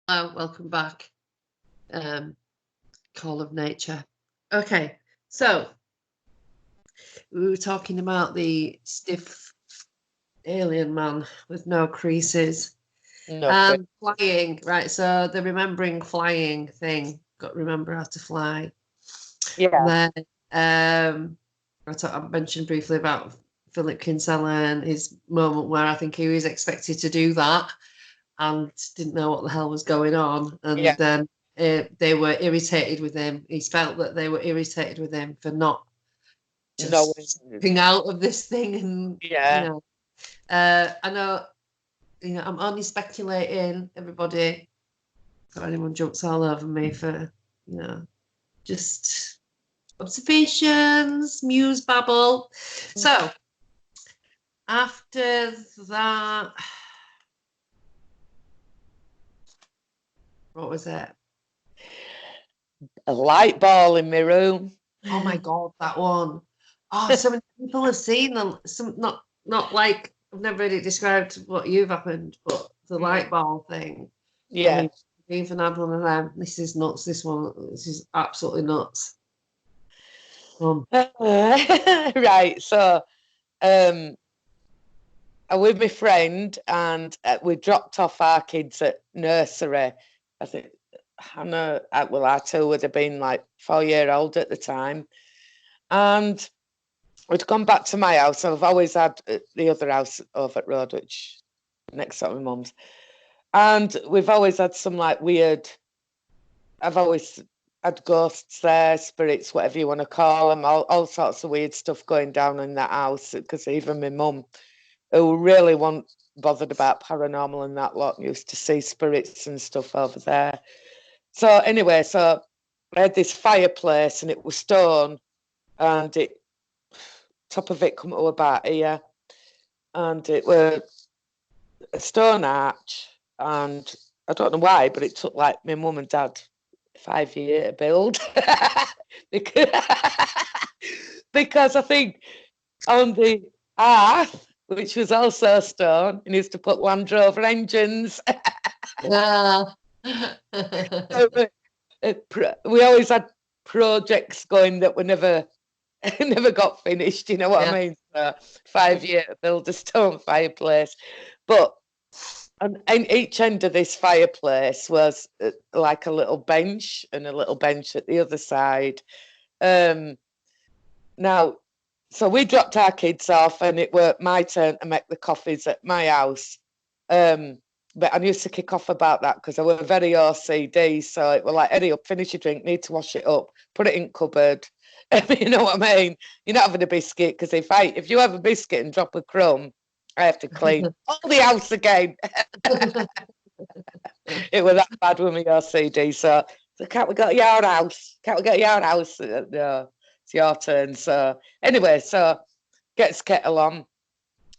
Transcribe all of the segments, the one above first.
Welcome back. Call of Nature. Okay, so we were talking about the stiff alien man with no creases. No, Flying, right? So the remembering flying thing. Got to remember how to fly. yeah, And then I mentioned briefly about Philip Kinsella and his moment where I think he was expected to do that and didn't know what the hell was going on. And yeah, then they were irritated with him. He felt that they were irritated with him for not no, just being out of this thing. And, yeah. I know, I'm only speculating, everybody, if anyone jumps all over me for, just observations, muse babble. So after that, what was it? A light ball in my room. Oh my God, that one. Oh, so many people have seen them. Some not like I've never really described what you've happened, but the light ball thing. I Yeah. mean, I've even had one of them. This is nuts. This is absolutely nuts. Right. So, I'm with my friend, and we dropped off our kids at nursery. I think Hannah, our two would have been like 4-year-old at the time, and we'd gone back to my house. I've always had the other house over at road, which next to my mum's, and we've always had some like weird. I've always had ghosts there, spirits, whatever you want to call them, all sorts of weird stuff going down in that house. Because even my mum, who really wasn't bothered about paranormal and that lot, used to see spirits and stuff over there. So anyway, so I had this fireplace and it was stone, and it top of it come to about here, and it were a stone arch, and I don't know why, but it took like my mum and dad 5 years to build. because I think on the hearth, which was also stone, and used to put Land Rover engines. Yeah. We always had projects going that were never got finished, you know what I mean? So 5 years to build a stone fireplace. But and each end of this fireplace was like a little bench and a little bench at the other side. Now, so we dropped our kids off, and it were my turn to make the coffees at my house. But I used to kick off about that because I were very OCD. So it were like, hurry up, finish your drink, need to wash it up, put it in cupboard. You know what I mean? You're not having a biscuit, because if you have a biscuit and drop a crumb, I have to clean all the house again. It was that bad with me OCD. So can't we go to your house? Can't we go to your house? No, it's your turn. So anyway, so gets kettle on.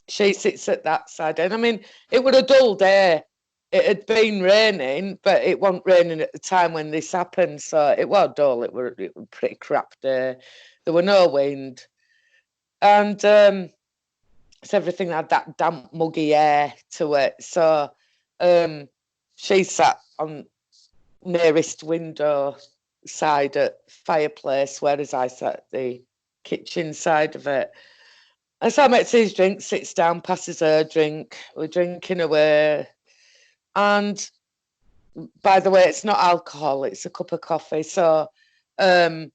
She sits at that side, and I mean, it was a dull day. It had been raining, but it wasn't raining at the time when this happened, so it was dull. It was a pretty crap day. There were no wind, and so everything had that damp, muggy air to it. So she sat on nearest window side at fireplace, whereas I sat at the kitchen side of it. And so I makes his drink, sits down, passes her drink. We're drinking away. And by the way, it's not alcohol, it's a cup of coffee. So so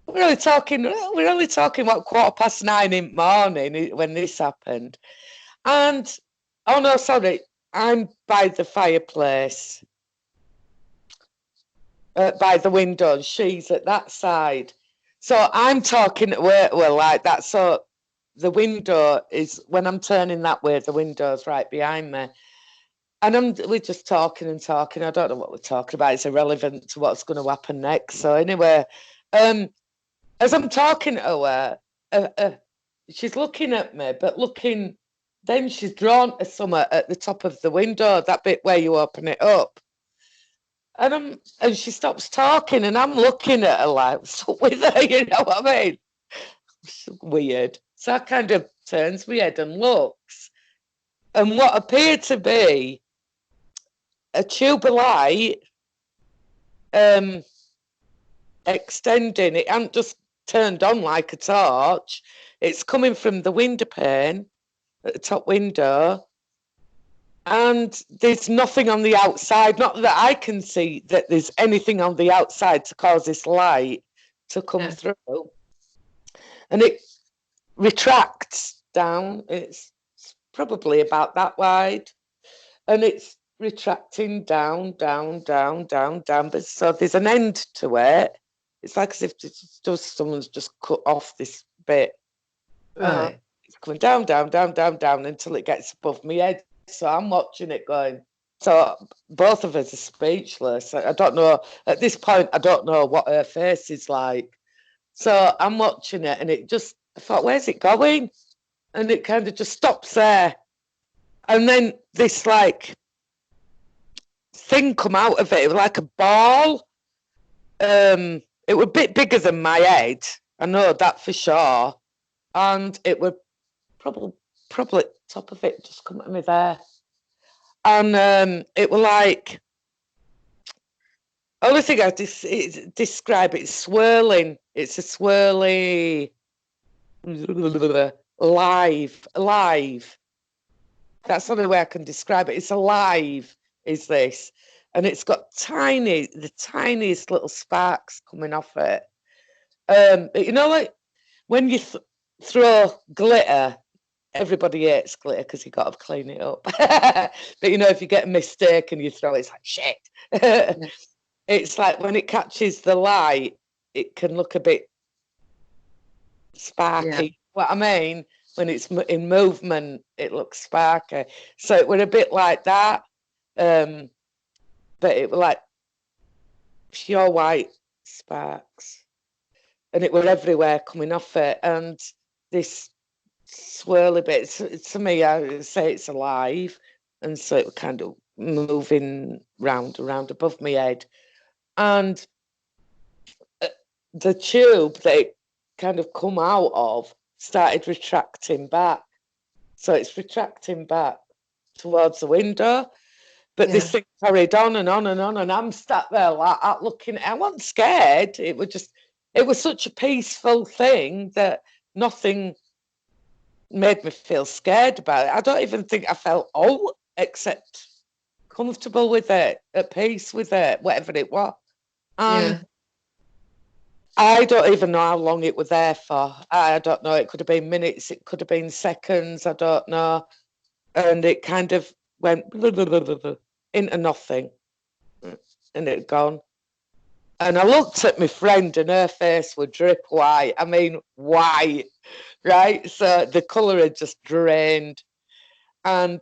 we're only talking what, 9:15 in the morning when this happened. And oh no, sorry, I'm by the fireplace, by the window, and she's at that side. So I'm talking to her like that. So the window is, when I'm turning that way, the window's right behind me. And we're just talking and talking. I don't know what we're talking about. It's irrelevant to what's going to happen next. So anyway, as I'm talking to her, she's looking at me, but then she's drawn to somewhere at the top of the window, that bit where you open it up. And she stops talking, and I'm looking at her like, what's up with her? You know what I mean? It's weird. So I kind of turns my head and looks, and what appeared to be a tube of light extending. It hadn't just turned on like a torch. It's coming from the window pane at the top window, and there's nothing on the outside. Not that I can see that there's anything on the outside to cause this light to come through. And it retracts down. It's probably about that wide, and it's retracting down. But so there's an end to it. It's like as if someone's just cut off this bit. Right. It's going down until it gets above my head. So I'm watching it going. So both of us are speechless. I don't know at this point. I don't know what her face is like. So I'm watching it, and it just. I thought, where's it going? And it kind of just stops there, and then this like thing come out of it. It was like a ball. It was a bit bigger than my head. I know that for sure. And it was probably top of it just come at me there. And it was like, only thing I describe it is swirling. It's a swirly, live. That's the only way I can describe it. It's alive, is this. And it's got the tiniest little sparks coming off it. You know, like when you throw glitter, everybody hates glitter because you got to clean it up. But you know, if you get a mistake and you throw it, it's like shit. It's like when it catches the light, it can look a bit sparky. Yeah. What I mean, when it's in movement, it looks sparky. So it was a bit like that. But it was like pure white sparks. And it was everywhere coming off it. And this swirly bit, to me, I would say it's alive. And so it was kind of moving round above my head. And the tube that it kind of come out of started retracting back. So it's retracting back towards the window. But this thing carried on and on and on, and I'm sat there like looking. I wasn't scared. It was such a peaceful thing that nothing made me feel scared about it. I don't even think I felt except comfortable with it, at peace with it, whatever it was. I don't even know how long it was there for. I don't know. It could have been minutes. It could have been seconds. I don't know. And it kind of went into nothing, and it had gone. And I looked at my friend, and her face was drip white. I mean, white, right? So the colour had just drained. And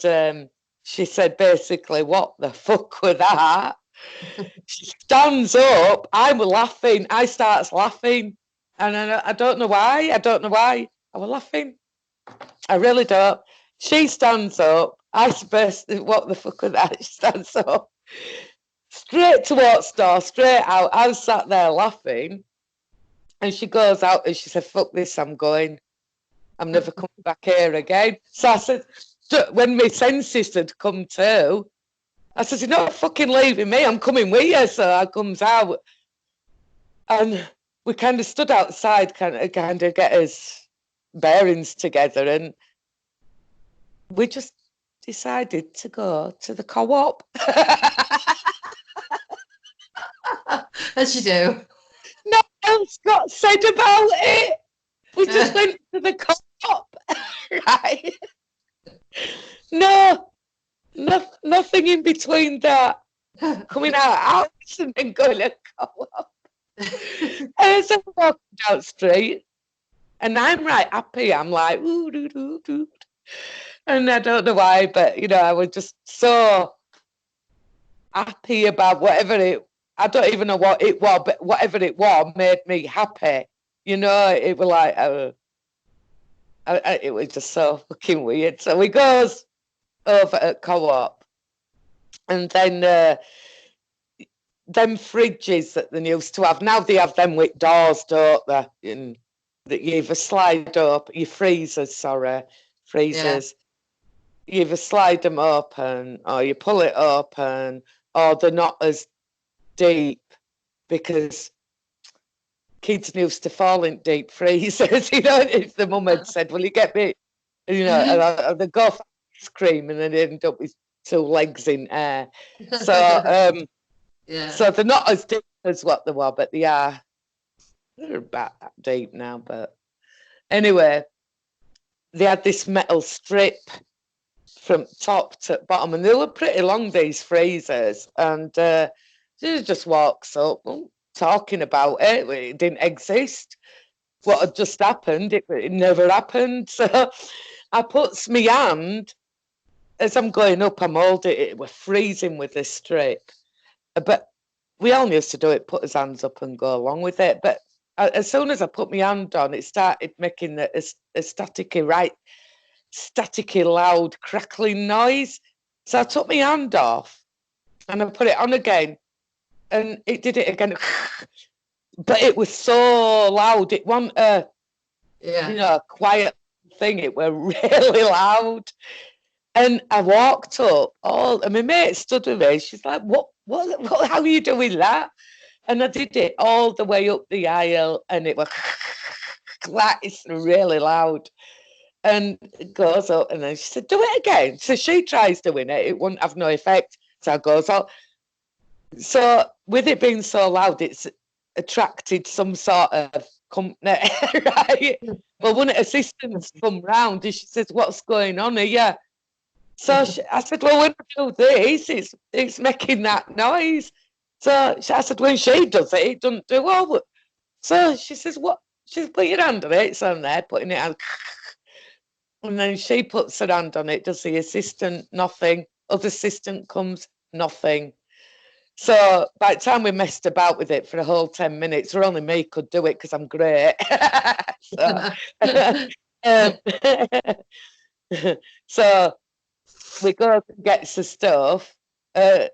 she said, basically, what the fuck was that? She stands up. I'm laughing. I starts laughing. And I don't know why. I was laughing. I really don't. She stands up. I suppose, what the fuck was that? She stands up. Straight towards the door, straight out. I was sat there laughing. And she goes out and she said, fuck this, I'm going. I'm never coming back here again. So I said, when my senses had come to, I said, you're not fucking leaving me, I'm coming with you. So I comes out. And we kind of stood outside, kind of get his bearings together. And we just decided to go to the co-op. As you do. Nothing else got said about it. We just went to the co-op. Right? Nothing in between that. Coming out of house and then going to co-op. And so I'm walking down the street and I'm right happy. I'm like, ooh, doo, doo, doo. And I don't know why, but you know, I was just so happy about I don't even know what it was, but whatever it was made me happy. You know, it was like, it was just so fucking weird. So we goes over at co-op, and then them fridges that they used to have, now they have them with doors, don't they? And that you either slide up, your freezers. You either slide them open or you pull it open or they're not as deep, because kids used to fall in deep freezers, you know, if the mum had said, will you get me, you know, and they go for ice cream and then they end up with 2 legs in air. So, so they're not as deep as what they were, but they're about that deep now. But anyway, they had this metal strip from top to bottom, and they were pretty long, these freezers, and she just walks up talking about it. It didn't exist. What had just happened, it never happened. So I puts my hand, as I'm going up, I'm holding it, we're freezing with this strip. But we all used to do it, put his hands up and go along with it. But as soon as I put my hand on, it started making a staticky, loud, crackling noise. So I took my hand off and I put it on again, and it did it again. But it was so loud. It wasn't a, you know, a quiet thing. It were really loud. And I walked up, and my mate stood with me. She's like, what, how are you doing that? And I did it all the way up the aisle, and it was like, it's really loud. And it goes up, and then she said, do it again. So she tries doing it. It wouldn't have no effect. So it goes up. So with it being so loud, it's attracted some sort of company, right? Well, one of the assistants come round and she says, what's going on here? So I said, well, when I do this, it's making that noise. So I said, when she does it, it doesn't do all. So she says, what? She's put your hand on it. It's on there, putting it on. And then she puts her hand on it, does the assistant, nothing. Other assistant comes, nothing. So by the time we messed about with it for a whole 10 minutes, or only me could do it because I'm great. So we go and get the stuff. I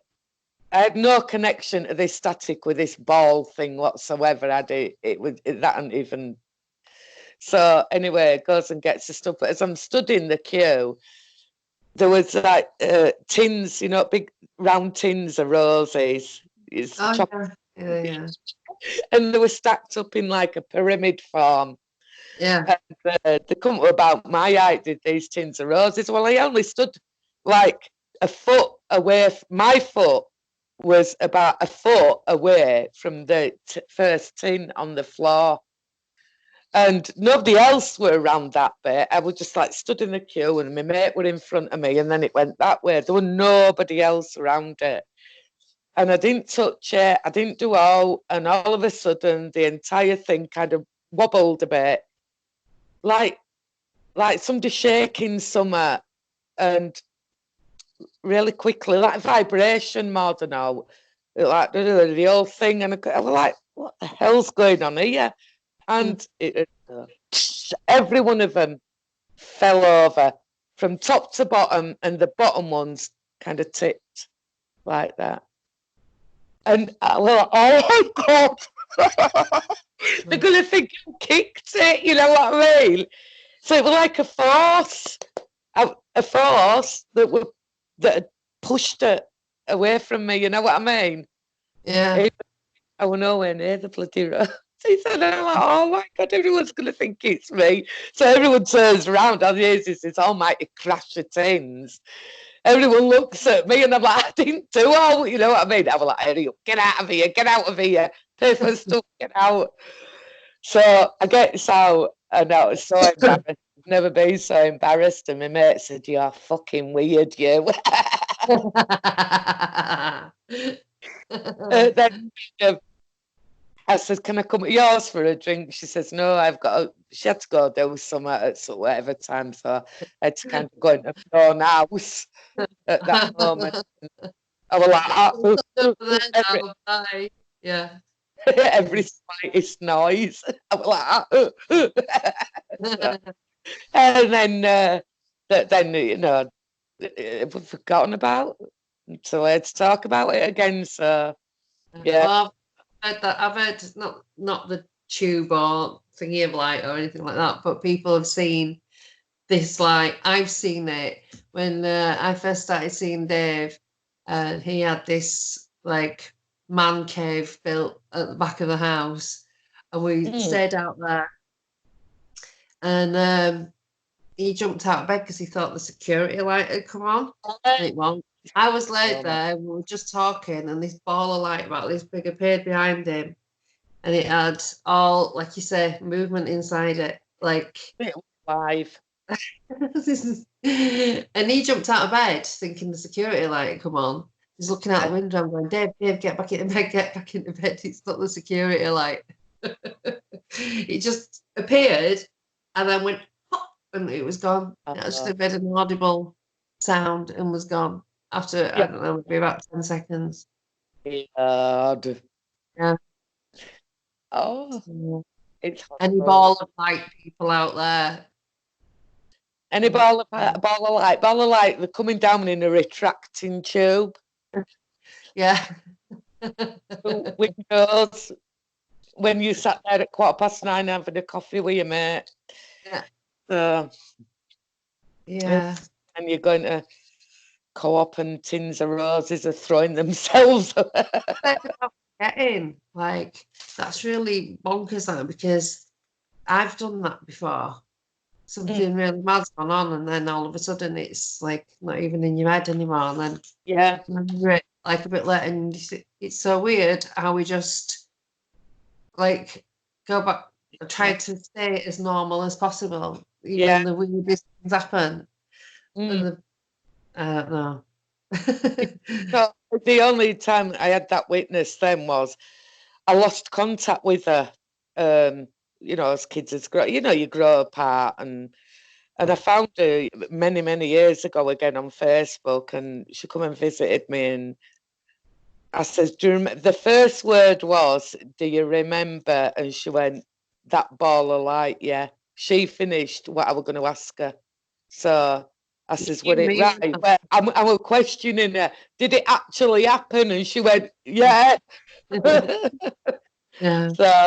had no connection to this static with this ball thing whatsoever. That hadn't even. So anyway, it goes and gets the stuff. But as I'm stood in the queue, there was like tins, you know, big round tins of roses. And they were stacked up in like a pyramid form. Yeah. And they come to about my height, did these tins of roses. Well, I only stood like a foot away. My foot was about a foot away from the first tin on the floor. And nobody else were around that bit. I was just like stood in the queue, and my mate were in front of me, and then it went that way. There was nobody else around it. And I didn't touch it. I didn't do all. And all of a sudden, the entire thing kind of wobbled a bit. Like somebody shaking somewhere, and really quickly, like vibration more than all. Like the whole thing. And I was like, what the hell's going on here? And every one of them fell over from top to bottom, and the bottom ones kind of tipped like that. And I was like, oh my God, they're going to think I kicked it, you know what I mean? So it was like a force that had pushed it away from me, you know what I mean? Yeah. I was nowhere near the bloody road. He said, I'm like, oh my God, everyone's going to think it's me. So everyone turns around, and there's this almighty crash of tins. Everyone looks at me, and I'm like, I didn't do all, you know what I mean? I was like, hurry up, get out of here, pay for stuff, get out. So I get out, and I was so embarrassed. I've never been so embarrassed. And my mate said, you're fucking weird, you. Then I said, can I come at yours for a drink? She says, no, she had to go do something at whatever time. So I had to kind of go into my own house at that moment. I was like, yeah. Every slightest noise. I was like, and then, you know, we've forgotten about. So I had to talk about it again. So, yeah. Well, I've heard not the tube or thingy of light or anything like that, but people have seen this. Like I've seen it when I first started seeing Dave. and he had this like man cave built at the back of the house, and we stayed out there. And he jumped out of bed because he thought the security light had come on. And it won't. I was laid there, we were just talking, and this ball of light about this big appeared behind him, and it had all, like you say, movement inside it, like live. And he jumped out of bed thinking the security light had come on. He's looking out the window. I'm going, Dave, get back into bed, get back into bed. It's not the security light. It just appeared and then went pop, and it was gone. It actually made an audible sound and was gone after, I don't know, maybe about 10 seconds. God. Yeah. Oh. It's any ball of light people out there. Any ball of light, they're coming down in a retracting tube. Yeah. Windows. When you sat there at 9:15 having a coffee with your mate. Yeah. Yeah. And you're going to Co-op and tins of roses are throwing themselves getting like that's really bonkers now, because I've done that before. Something really mad's gone on, and then all of a sudden it's like not even in your head anymore, and then remember it like a bit later, and it's so weird how we just like go back and try to stay as normal as possible, even the weirdest things happen. I don't know. So the only time I had that witness then was I lost contact with her. You know, as kids you grow apart, and I found her many years ago again on Facebook, and she come and visited me, and I says, the first word was, "Do you remember?" And she went, "That ball of light, yeah." She finished what I was going to ask her. So I says, "Were it right?" But I was questioning her. Did it actually happen? And she went, "Yeah." Yeah. So.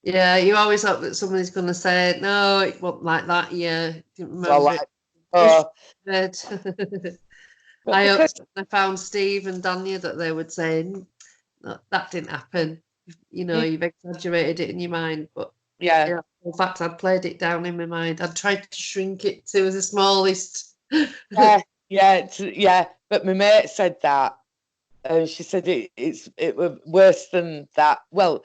Yeah, you always hope that somebody's going to say, "No, it wasn't like that." Yeah, didn't remember it. I found Steve and Dania that they would say, "No, that didn't happen. You know, you've exaggerated it in your mind." But in fact, I'd played it down in my mind. I'd tried to shrink it to the smallest. Yeah. But my mate said that, and she said it was worse than that. Well,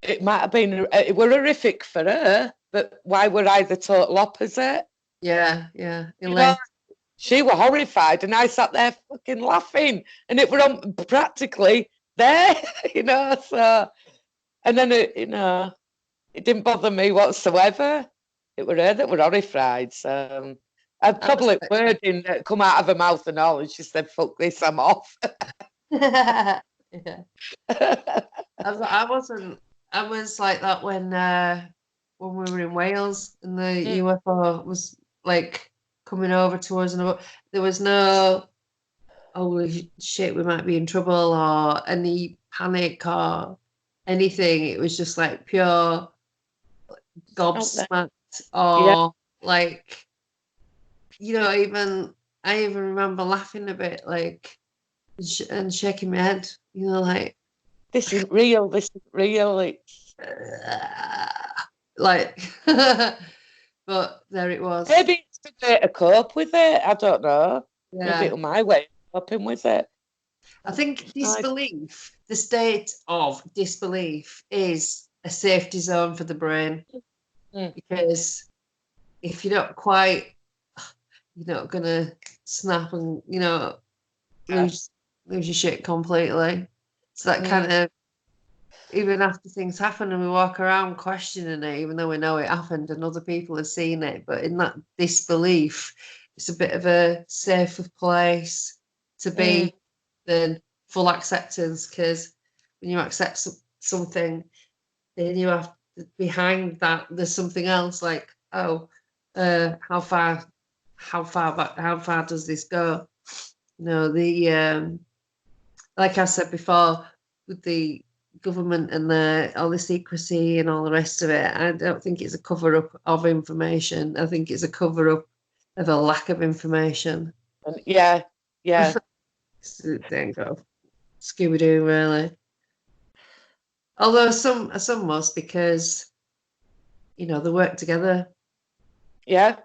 it might have been, it were horrific for her, but why were I the total opposite? Yeah. You know, she was horrified, and I sat there fucking laughing, and it were on practically there, so, and then it didn't bother me whatsoever. It were her that were horrified, so I'd probably wording that come out of her mouth and all, and she said, "Fuck this, I'm off." Yeah. I was like that when we were in Wales, and the UFO was like coming over to us, and there was no, "Oh shit, we might be in trouble," or any panic or anything. It was just like pure gobsmacked, or like, I even remember laughing a bit, like, and shaking my head, like, this isn't real. It's like, but there it was. Maybe it's a way to cope with it. I don't know. Yeah. Maybe it's my way of coping with it. I think disbelief, the state of disbelief, is a safety zone for the brain, because if you're not quite, you're not gonna snap and lose your shit completely. So that kind of, even after things happen and we walk around questioning it, even though we know it happened and other people have seen it, but in that disbelief, it's a bit of a safer place to be than full acceptance, because when you accept something, then you have behind that there's something else, like, how far does this go? Like I said before, with the government and all the secrecy and all the rest of it, I don't think it's a cover-up of information. I think it's a cover-up of a lack of information. And yeah. Don't go Scooby-Doo, really. Although some must, because they work together. Yeah.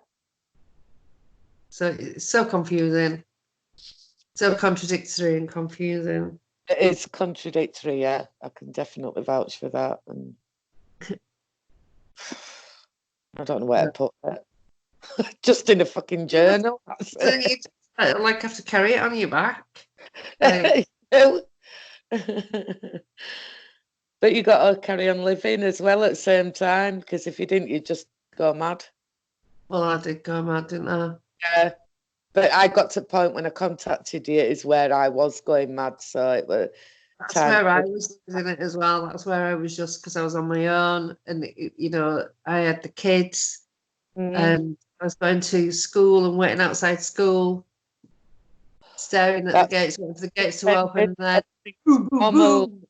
So it's so confusing, so contradictory and confusing. It is contradictory, yeah. I can definitely vouch for that. And I don't know where to put it. Just in a fucking journal. So you just, have to carry it on your back. But you got to carry on living as well at the same time, because if you didn't, you'd just go mad. Well, I did go mad, didn't I? Yeah. But I got to the point when I contacted you is where I was going mad. So it was. That's where I was losing it as well. That's where I was, just because I was on my own, and I had the kids, and I was going to school and waiting outside school, staring at the gates, waiting for the gates to open, and then boom, boom, boom.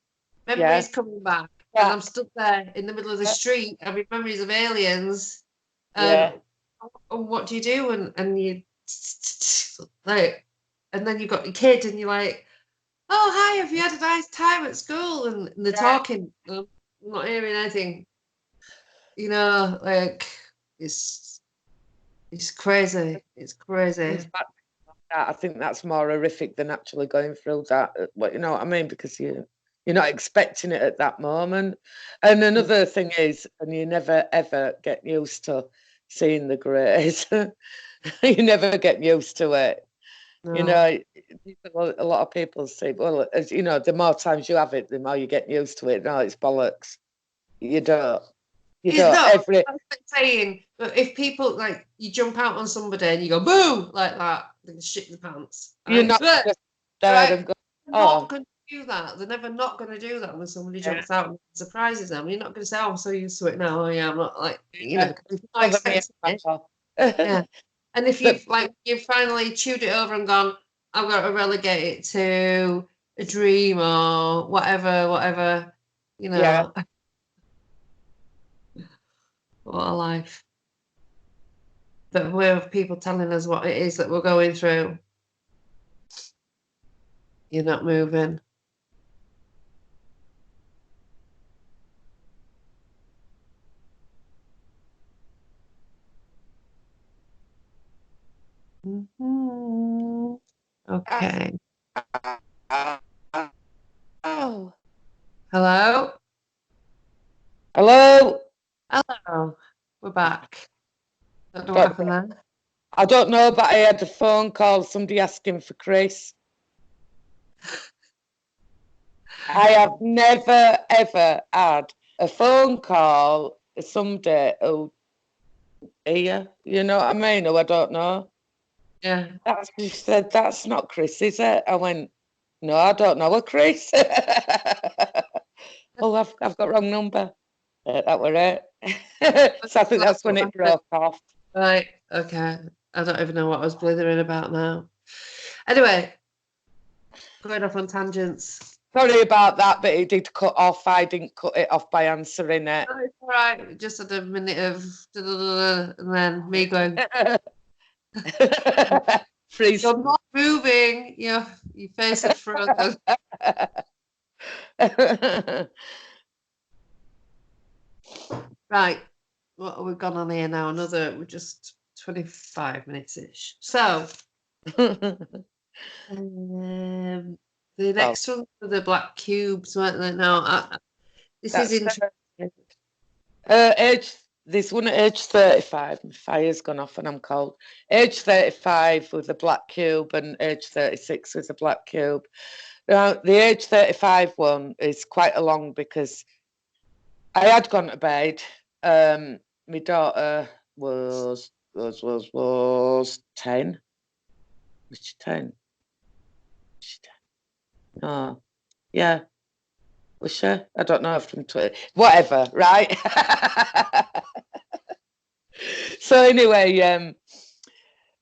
Memories coming back, and I'm stuck there in the middle of the street having memories of aliens. And what do you do? And you and then you've got your kid, and you're like, "Oh, hi, have you had a nice time at school?" And they're talking. I'm not hearing anything. It's crazy. It's crazy. I think that's more horrific than actually going through that. You know what I mean? Because you're not expecting it at that moment. And another thing is, and you never ever get used to seeing the greys. You never get used to it. No. A lot of people say, well, as the more times you have it, the more you get used to it. No, it's bollocks. You don't. I'm saying, but if people you jump out on somebody and you go boom like that, they shit your pants. You're not just there and go, not going to do that. They're never not going to do that when somebody jumps out and surprises them. You're not going to say, "Oh, I'm so used to it now." Oh, yeah, I'm not yeah. And if you've finally chewed it over and gone, I've got to relegate it to a dream or whatever. Yeah. What a life. But we have people telling us what it is that we're going through. You're not moving. Mm-hmm. Okay. Oh. Hello? Hello? Hello. We're back. Don't know what happened there. I don't know, but I had a phone call, somebody asking for Chris. I have never, ever had a phone call somebody who here, you know what I mean? Who I don't know. Yeah. She said, "That's not Chris, is it?" I went, "No, I don't know a Chris." Oh, I've got wrong number. That were it. So I think that's when it broke off. Right. Okay. I don't even know what I was blithering about now. Anyway, going off on tangents. Sorry about that, but it did cut off. I didn't cut it off by answering it. No, it's all right. Just had a minute of and then me going. Freeze. You're not moving. Your face is frozen. Right. What have we gone on here now? We're just 25 minutes-ish. So, the next one for the black cubes, weren't they? No, this is interesting. There's one at age 35. My fire's gone off and I'm cold. Age 35 with a black cube and age 36 with a black cube. Now, the age 35 one is quite a long because I had gone to bed. My daughter was 10. Was she 10? Oh, yeah. Was she? I don't know, from 20. Whatever, right? So anyway,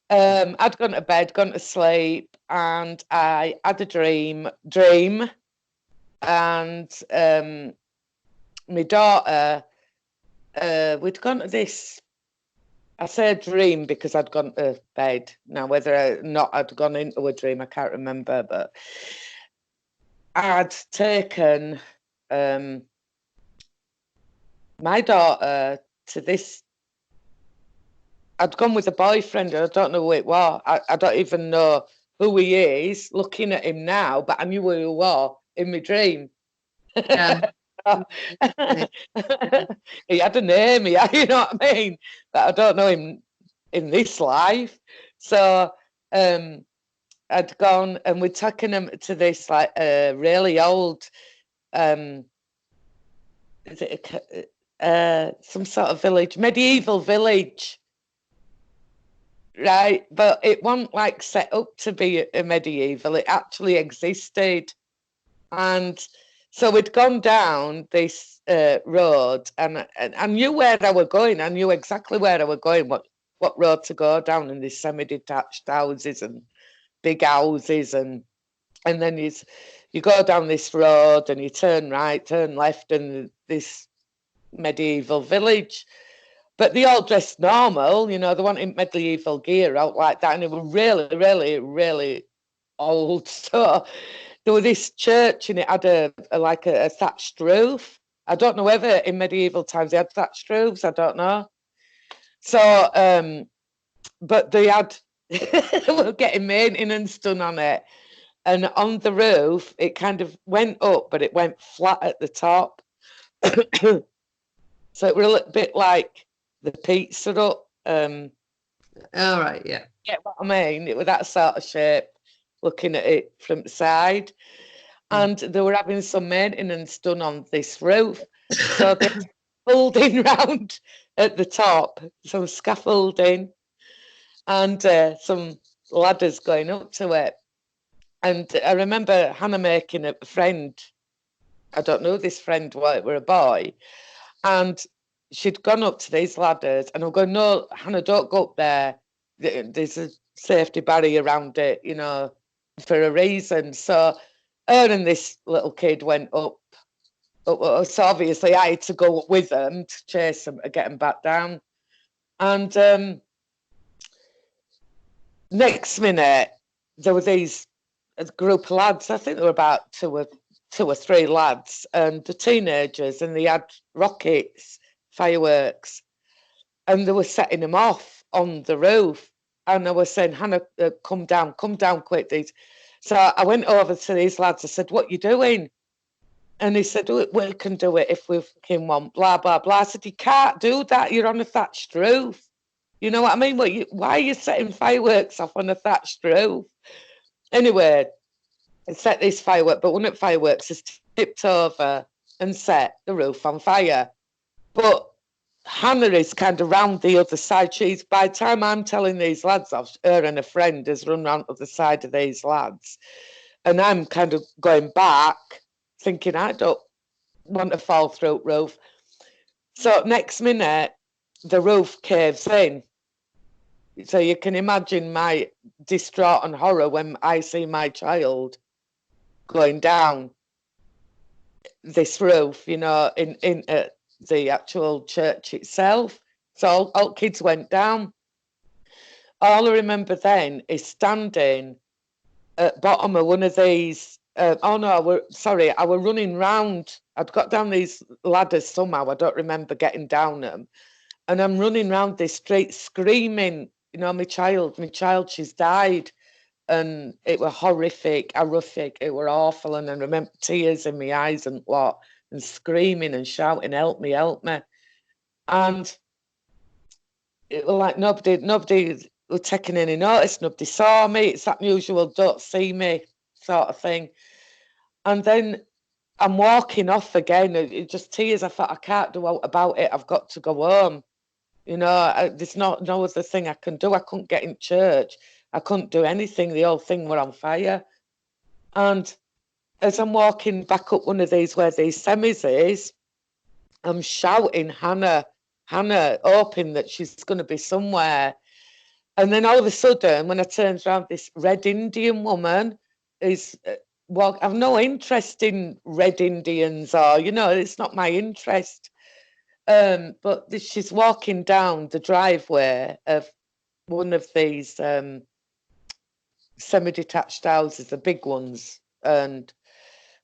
I'd gone to bed, gone to sleep, and I had a dream, and my daughter, we'd gone to this I say a dream because I'd gone to bed. Now, whether or not I'd gone into a dream, I can't remember, but I'd taken my daughter to this. I'd gone with a boyfriend, and I don't know who it was. I don't even know who he is, looking at him now, but I knew who he was in my dream. Yeah. He had a name, you know what I mean? But I don't know him in this life. So I'd gone and we'd taken him to this like really old is it some sort of village, medieval village, right? But it wasn't like set up to be a medieval, it actually existed. And so we'd gone down this road, and I knew where I were going. I knew exactly where I were going, what road to go down, in these semi-detached houses and big houses, and then you go down this road and you turn right, turn left, and this medieval village. But they all dressed normal, you know, they weren't in medieval gear out like that, and they were really, really, really old. So there was this church, and it had a thatched roof. I don't know whether in medieval times they had thatched roofs. I don't know. So, but they had were getting maintenance done on it, and on the roof it kind of went up, but it went flat at the top. So it was a little bit like the pizza hut. All right, yeah. Get what I mean? It was that sort of shape, looking at it from the side. And they were having some maintenance done on this roof. So they were scaffolding round at the top, some scaffolding, and some ladders going up to it. And I remember Hannah making a friend. I don't know this friend, it were a boy. And she'd gone up to these ladders, and I'm going, no, Hannah, don't go up there. There's a safety barrier around it, you know, for a reason. So her and this little kid went up. So obviously I had to go up with them to chase them, to get them back down. And next minute, there were these group of lads. I think there were about two or three lads, and the teenagers, and they had rockets, fireworks, and they were setting them off on the roof. And I was saying, Hannah, come down quick. So I went over to these lads. I said, what you doing? And he said, we can do it if we fucking want, blah, blah, blah. I said, you can't do that. You're on a thatched roof. You know what I mean? Why are you setting fireworks off on a thatched roof? Anyway, I set this firework, but one of the fireworks has tipped over and set the roof on fire. But Hannah is kind of round the other side. By the time I'm telling these lads off, her and a friend has run round to the side of these lads. And I'm kind of going back, thinking, I don't want to fall through the roof. So next minute, the roof caves in. So you can imagine my distraught and horror when I see my child going down this roof, you know, in the actual church itself. So all kids went down. All I remember then is standing at bottom of one of these. I were running round. I'd got down these ladders somehow. I don't remember getting down them. And I'm running round this street screaming, you know, my child, she's died. And it were horrific. It were awful. And I remember tears in my eyes and what, and screaming and shouting, help me. And it was like nobody was taking any notice. Nobody saw me. It's that usual don't see me sort of thing. And then I'm walking off again. It just tears. I thought, I can't do out about it. I've got to go home. You know, there's no other thing I can do. I couldn't get in church. I couldn't do anything. The whole thing were on fire. And as I'm walking back up one of these where these semis is, I'm shouting, Hannah, hoping that she's going to be somewhere. And then all of a sudden, when I turned around, this red Indian woman is, I've no interest in red Indians, or, you know, it's not my interest. But she's walking down the driveway of one of these semi-detached houses, the big ones, and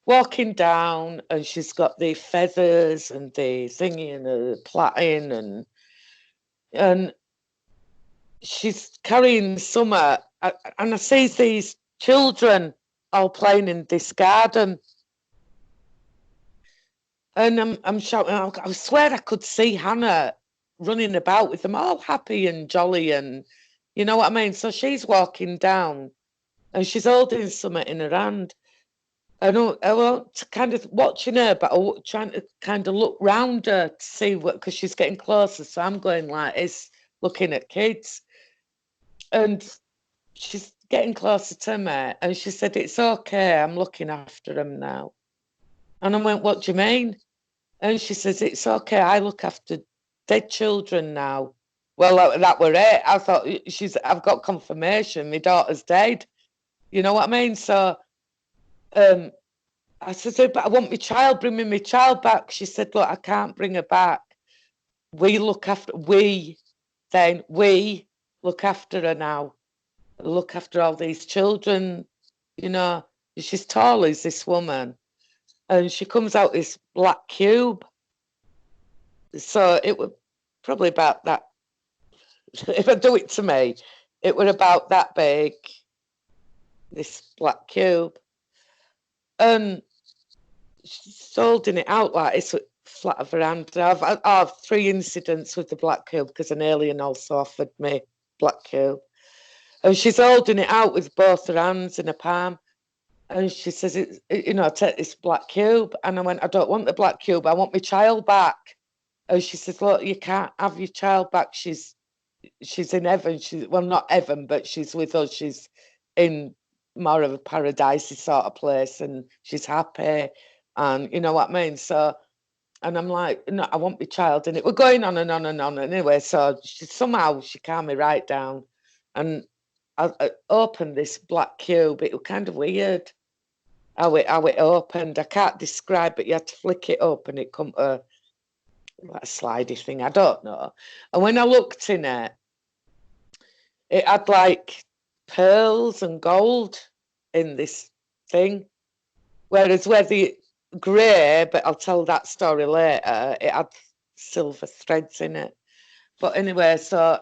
walking down, and she's got the feathers and the thingy and the plaiting, and she's carrying summer, and I see these children all playing in this garden, and I'm shouting. I swear I could see Hannah running about with them, all happy and jolly, and you know what I mean. So she's walking down, and she's holding something in her hand. I want kind of watching her, but I'm trying to kind of look round her to see what, because she's getting closer. So I'm going like this, looking at kids, and she's getting closer to me, and she said, "It's okay, I'm looking after them now." And I went, "What do you mean?" And she says, "It's okay, I look after dead children now." Well, that were it. I thought, I've got confirmation, my daughter's dead. You know what I mean? So I said, "But I want my child, bring me my child back." She said, "Look, I can't bring her back. We look after her now. Look after all these children, you know." She's tall as this woman, and she comes out this black cube. So it was probably about that. If I do it to me, it was about that big, this black cube. And she's holding it out like it's flat of her hand. I've 3 incidents with the black cube because an alien also offered me black cube. And she's holding it out with both her hands in her palm. And she says, take this black cube. And I went, "I don't want the black cube. I want my child back." And she says, "Look, you can't have your child back. She's in heaven. Not heaven, but she's with us. She's in more of a paradisey sort of place, and she's happy, and you know what I mean." So, and I'm like, "No, I want my child." And it was going on and on and on. Anyway, so somehow she calmed me right down, and I opened this black cube. It was kind of weird how it opened. I can't describe it. You had to flick it up, and it come to like a slidey thing. I don't know. And when I looked in it, it had like pearls and gold in this thing. Whereas where the grey, but I'll tell that story later, it had silver threads in it. But anyway, so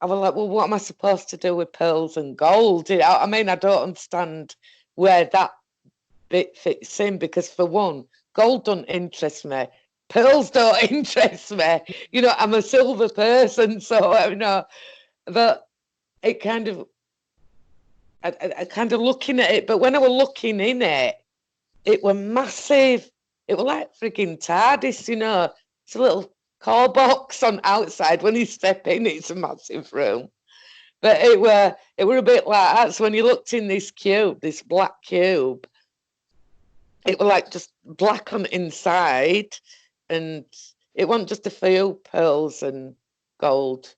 I was like, "Well, what am I supposed to do with pearls and gold?" I mean, I don't understand where that bit fits in, because for one, gold don't interest me. Pearls don't interest me. I'm a silver person, so but it kind of, I kind of looking at it, but when I was looking in it, it was massive. It was like frigging TARDIS, It's a little call box on outside. When you step in, it's a massive room. But it were a bit like that. So when you looked in this cube, this black cube, it was like just black on the inside, and it wasn't just a few pearls and gold.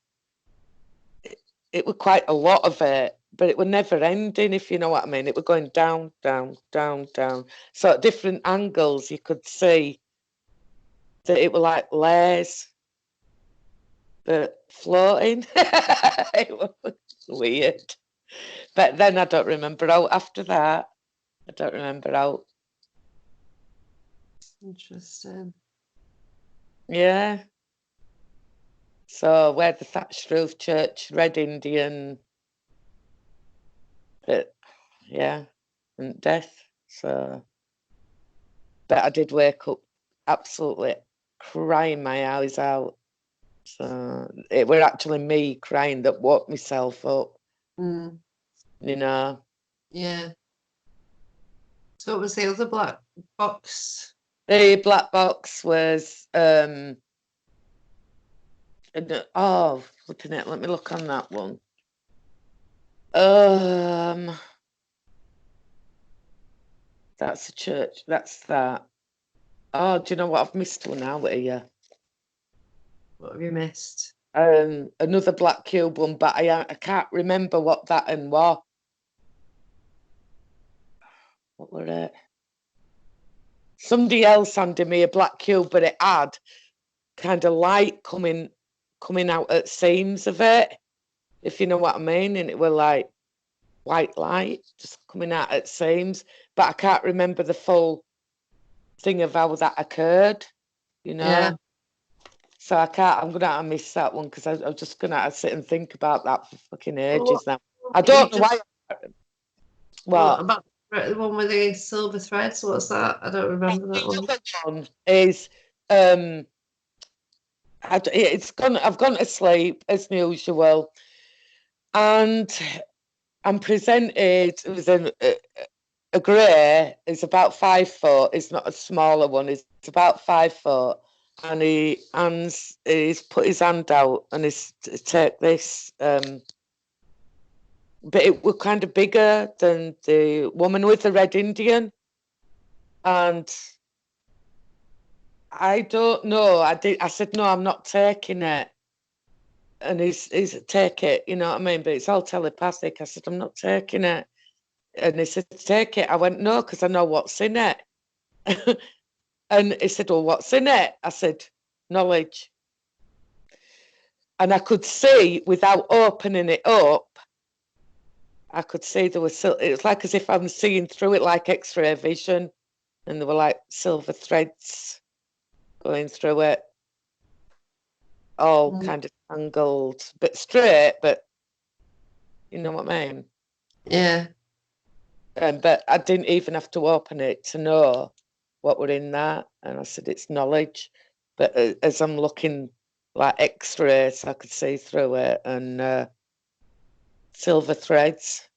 It was quite a lot of it, but it was never ending, if you know what I mean. It was going down, down, down, down. So at different angles, you could see that it was like layers, but floating. It was weird. But then I don't remember out after that. I don't remember out. Interesting. Yeah. So where the thatched roof church, Red Indian, but yeah, and death. So, but I did wake up absolutely crying my eyes out. So it were actually me crying that woke myself up. Mm. Yeah. So what was the other black box? The black box was flipping it. Let me look on that one. That's a church. That's that. Oh, do you know what? I've missed one out here. What have you missed? Another black cube one, but I can't remember what that and what. What were it? Somebody else handed me a black cube, but it had kind of light coming out at seams of it, if you know what I mean. And it were like white light just coming out at seams. But I can't remember the full thing of how that occurred, you know. Yeah. So I'm gonna have to miss that one because I'm just gonna have to sit and think about that for fucking ages now. I don't know why. What about the one with the silver threads? What's that? I don't remember that one. The other one is I've gone to sleep as usual, and I'm presented. It was a grey. It's about 5 foot. It's not a smaller one. It's about 5 foot. And he's put his hand out and he's take this. But it was kind of bigger than the woman with the red Indian. And I don't know. I said, no, I'm not taking it. And he's take it, you know what I mean? But it's all telepathic. I said, I'm not taking it. And he said, take it. I went, no, because I know what's in it. And he said, well, what's in it? I said, knowledge. And I could see, without opening it up, I could see there was, it was like as if I'm seeing through it like X-ray vision. And there were like silver threads going through it. All kind of tangled, but straight, but you know what I mean? Yeah. But I didn't even have to open it to know what were in that. And I said, it's knowledge. But as I'm looking like X-rays, I could see through it, and silver threads.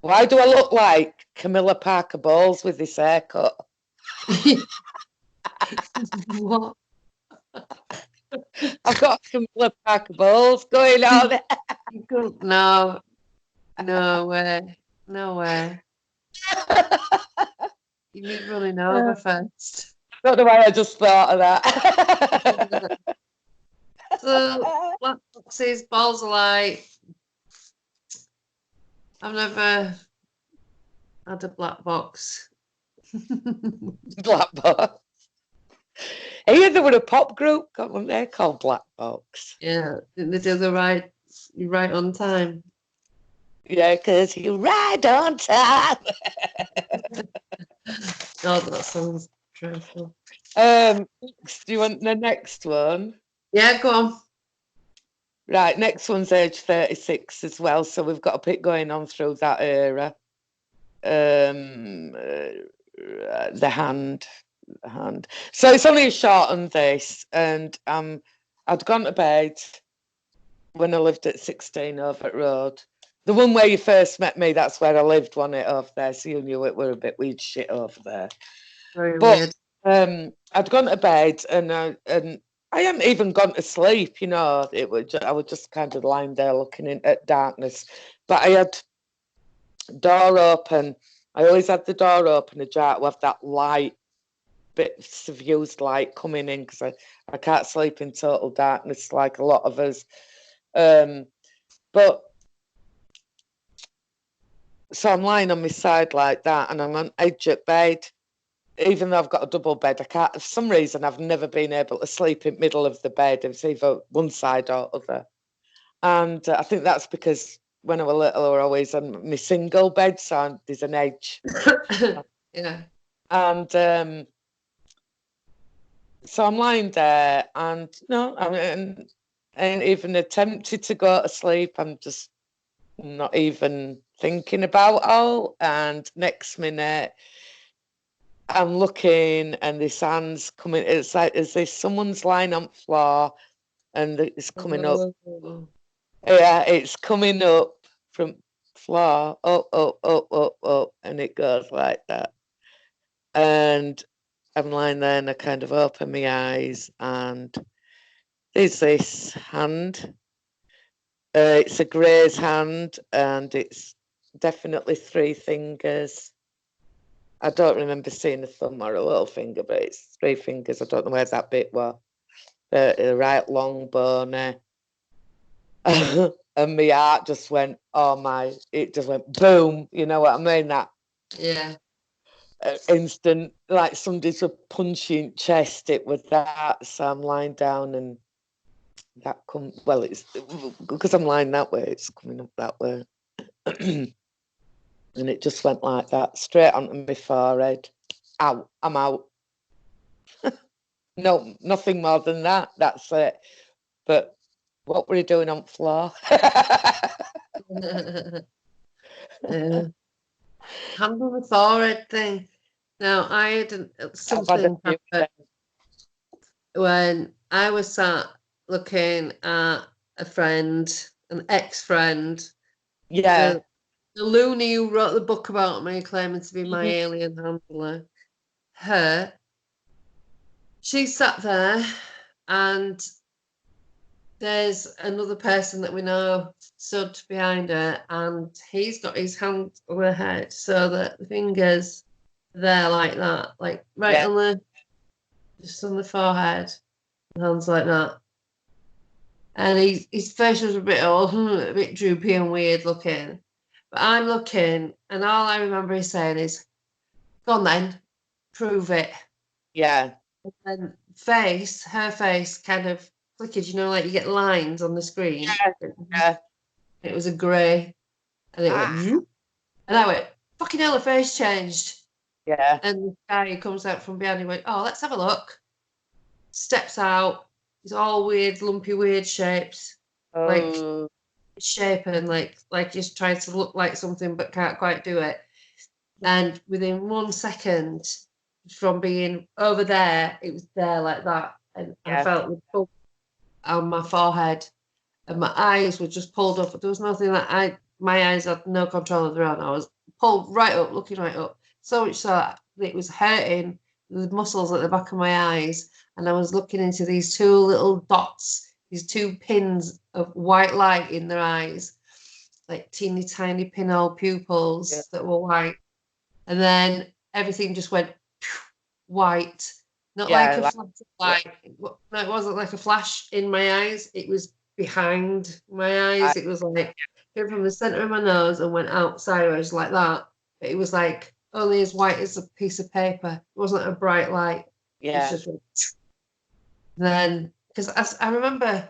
Why do I look like Camilla Parker Bowles with this haircut? What? I've got Camilla Parker Bowles going on. No way. No way. You need running over first. I don't know why I just thought of that. So, black boxes, balls of light. I've never had a black box. Black box. Here there were a pop group, weren't they, called Black Box? Yeah, didn't they do the right on time? Yeah, because you're right on time. God, that sounds dreadful. Do you want the next one? Yeah, go on. Right, next one's age 36 as well, so we've got a bit going on through that era. The hand. So it's only a short on this, and I'd gone to bed when I lived at 16 Ovett Road. The one where you first met me, that's where I lived, wasn't it, over there? So you knew it were a bit weird shit over there. Very weird. I'd gone to bed, and I hadn't even gone to sleep, you know. I was just kind of lying there looking at darkness. But I had door open. I always had the door open ajar to have that light, bits of used light coming in, because I can't sleep in total darkness like a lot of us. But so I'm lying on my side like that, and I'm on edge at bed. Even though I've got a double bed, I can't, for some reason, I've never been able to sleep in the middle of the bed. It's either one side or other. And I think that's because when I was little, I was always on my single bed, so there's an edge. Yeah. And so I'm lying there, and no, I mean, and even attempted to go to sleep. I'm just not even thinking about it. And next minute, I'm looking, and this hand's coming. It's like as if someone's lying on the floor, and it's coming up. Yeah, it's coming up from floor, up, and it goes like that. And I'm lying there, and I kind of open my eyes, and there's this hand. It's a Grey's hand, and it's definitely 3 fingers. I don't remember seeing a thumb or a little finger, but it's 3 fingers. I don't know where that bit was. A right long bony. And my heart just went, it just went boom. You know what I mean? That. Yeah. instant, like somebody's a punching chest. It was that. So I'm lying down and that comes. Well, it's because I'm lying that way. It's coming up that way, and it just went like that, straight onto my forehead. Out. I'm out. No, nothing more than that. That's it. But what were you doing on the floor? Handle the forehead thing. Now, I had something happen when I was sat looking at a friend, an ex-friend. Yeah. The loony who wrote the book about me, claiming to be my alien handler. She sat there, and there's another person that we know stood behind her, and he's got his hand on her head so that the fingers are there like that, like right on the, just on the forehead, hands like that. And his face was a bit droopy and weird looking. But I'm looking, and all I remember he's saying is, "Go on then, prove it." Yeah. And her face kind of flickered, like you get lines on the screen. Yeah. It was a grey, and it went, and I went, "Fucking hell, the face changed." Yeah. And the guy who comes out from behind, he went, "Oh, let's have a look." Steps out. It's all weird, lumpy, weird shapes, like shapen, like just trying to look like something but can't quite do it. And within 1 second from being over there, it was there like that, and I felt the pull on my forehead, and my eyes were just pulled up. There was nothing that my eyes had no control of their own. I was pulled right up, looking right up, so much so that it was hurting the muscles at the back of my eyes, and I was looking into these two little dots, these two pins of white light in their eyes, like teeny tiny pinhole pupils that were white. And then everything just went white. Not like a flash of light. No, it wasn't like a flash in my eyes. It was behind my eyes. It was like came from the center of my nose and went out sideways like that. But it was like only as white as a piece of paper. It wasn't a bright light. Yeah. It just went. Then, because I remember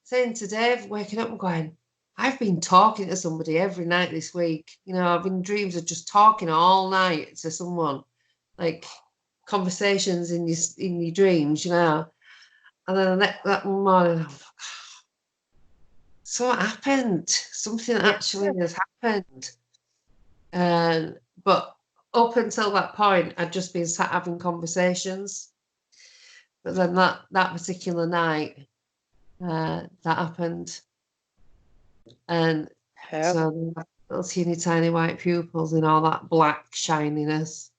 saying to Dave, waking up and going, "I've been talking to somebody every night this week. I've been dreams of just talking all night to someone, like conversations in your dreams, And then that morning, so what happened? Something actually has happened. But up until that point, I'd just been sat having conversations. But then that particular night, that happened. And so little teeny tiny white pupils and all that black shininess.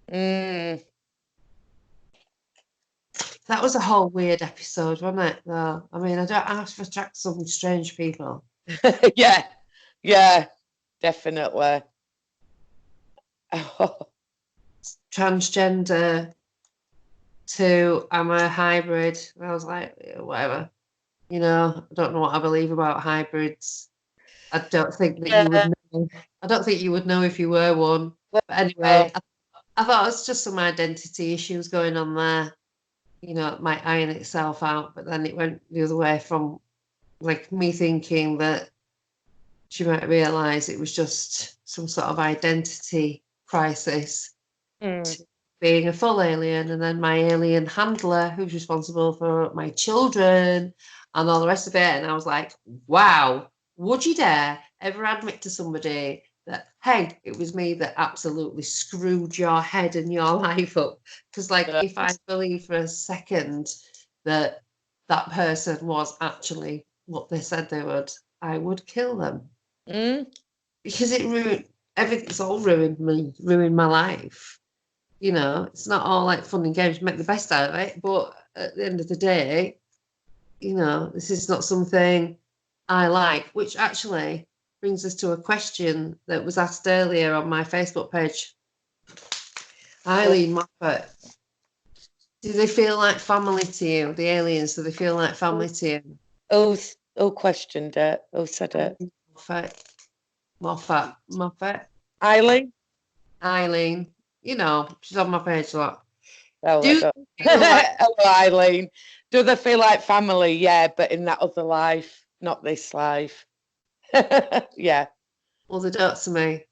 That was a whole weird episode, wasn't it? Though I mean, I don't have to attract some strange people. yeah, definitely. Transgender to I'm a hybrid. I was like, whatever. I don't know what I believe about hybrids. I don't think that you would know. I don't think you would know if you were one. But anyway, I thought it was just some identity issues going on there. It might iron itself out, but then it went the other way from like me thinking that she might realise it was just some sort of identity crisis to being a full alien, and then my alien handler who's responsible for my children and all the rest of it. And I was like, wow, would you dare ever admit to somebody that, hey, it was me that absolutely screwed your head and your life up? Because if I believe for a second that that person was actually what they said they would, I would kill them. Because it ruined everything. It's all ruined my life. It's not all like fun and games, make the best out of it, but at the end of the day, this is not something I like, which actually brings us to a question that was asked earlier on my Facebook page. Eileen Moffat, do they feel like family to you, the aliens? Do they feel like family to you? Who questioned it? Who said it? Moffat. Eileen? Eileen. You know, she's on my page a lot. Oh, Do you feel like hello, Eileen. Do they feel like family? Yeah, but in that other life, not this life. Yeah. well, they don't to me.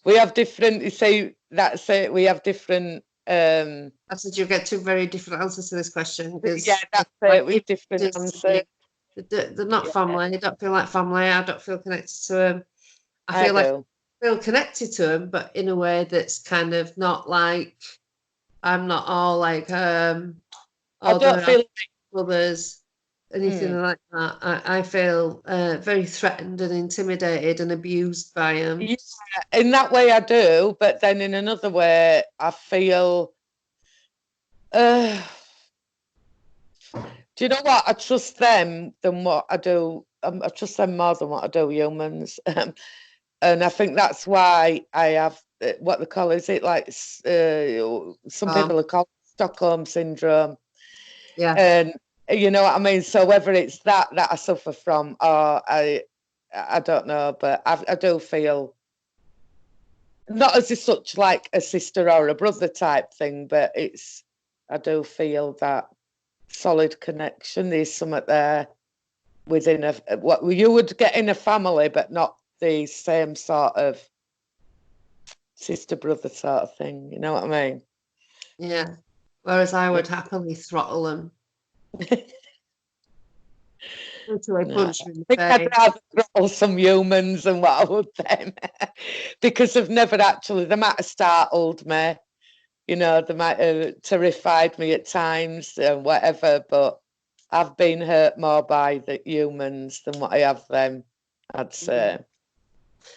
We have different, you see, that's it. We have different I said you get two very different answers to this question. yeah, that's it. We have different answers. They're not family. They don't feel like family. I don't feel connected to them. I feel do. feel connected to them, but in a way that's kind of not like I'm not all like I don't feel brothers, anything like that. I feel very threatened and intimidated and abused by them. Yeah, in that way I do, but then in another way I feel do you know what? I trust them than what I do. I trust them more than what I do humans. And I think that's why I have what they call, is it like some people are called Stockholm syndrome. Yeah. And you know what I mean? So whether it's that I suffer from, or I don't know, but I do feel not as such like a sister or a brother type thing, but I do feel that solid connection. There's something there within what you would get in a family, but not the same sort of sister brother sort of thing. You know what I mean? Yeah. Whereas I would happily throttle them. Until I punch them in the face. I'd rather throttle some humans than what I would them, because they've never actually. They might have startled me. You know, they might have terrified me at times and whatever, but I've been hurt more by the humans than what I have them, I'd say.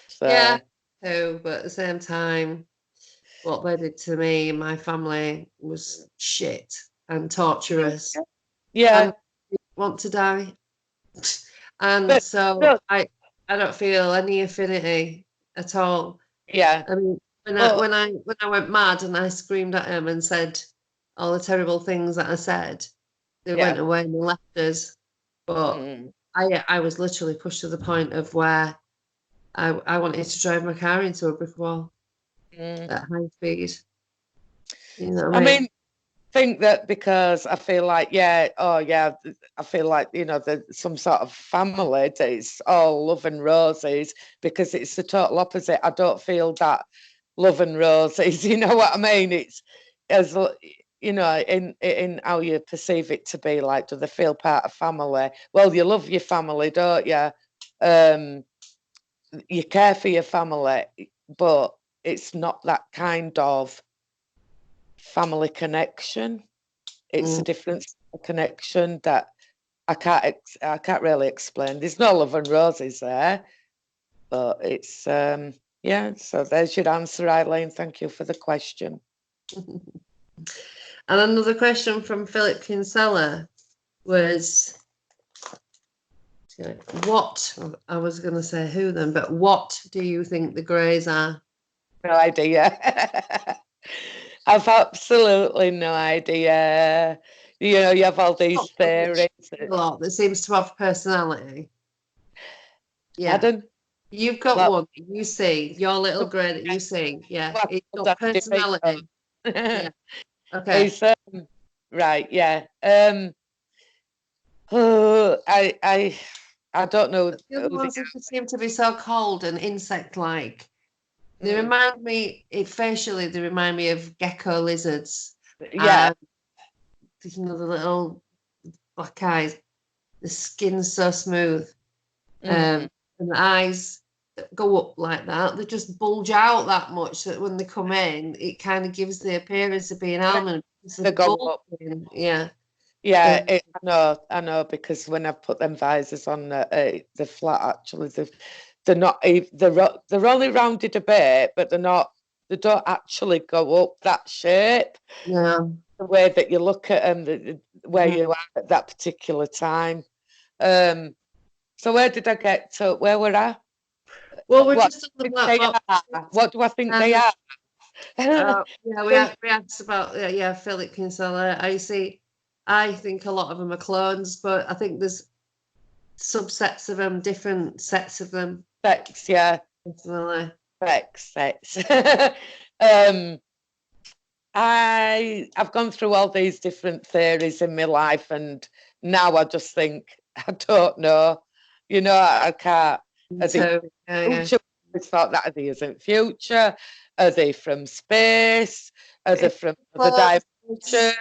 So. Yeah, too, but at the same time, what they did to me and my family was shit and torturous. Yeah. And I want to die. And so I don't feel any affinity at all. Yeah. I mean, when I went mad and I screamed at him and said all the terrible things that I said, they went away and they left us. But I was literally pushed to the point of where I wanted to drive my car into a brick wall at high speed. You know what I mean? Think that because I feel like, I feel like, you know, there's some sort of family that it's all love and roses, because it's the total opposite. I don't feel that love and roses, you know what I mean? It's as, you know, in how you perceive it to be. Like, do they feel part of family? Well, you love your family, don't you? You care for your family, but it's not that kind of family connection. It's a different connection that I can't really explain. There's no love and roses there, but it's so there's your answer, Eileen. Thank you for the question. And another question from Philip Kinsella was, what, I was going to say who then, but what do you think the Greys are? No idea. I've absolutely no idea. You know, you have all these theories. A lot that seems to have personality. Yeah. Pardon? You've got one that you see, your little grey that you see. Yeah. It's got personality. Yeah. Okay. It's, right, yeah. I don't know. The other ones seem to be so cold and insect-like. They remind me, facially, they remind me of gecko lizards. Yeah. You know, the little black eyes. The skin's so smooth. And the eyes go up like that. They just bulge out that much that when they come in, it kind of gives the appearance of being almond. They go up. Yeah. Yeah, I know, because when I put them visors on the flat, actually, they're not. They're only rounded a bit, but they don't actually go up that shape. Yeah. The way that you look at them, where you are at that particular time. So where did I get to? Where were I? Well, we're just on the black box. What do I think they are? We asked about Philip Kinsella. I think a lot of them are clones, but I think there's subsets of them, different sets of them. Sex, yeah. Definitely. sex. I've gone through all these different theories in my life, and now I just think I don't know. You know, I can't. So, Future, we thought that they isn't future. Are they from space? Are they from the dimension?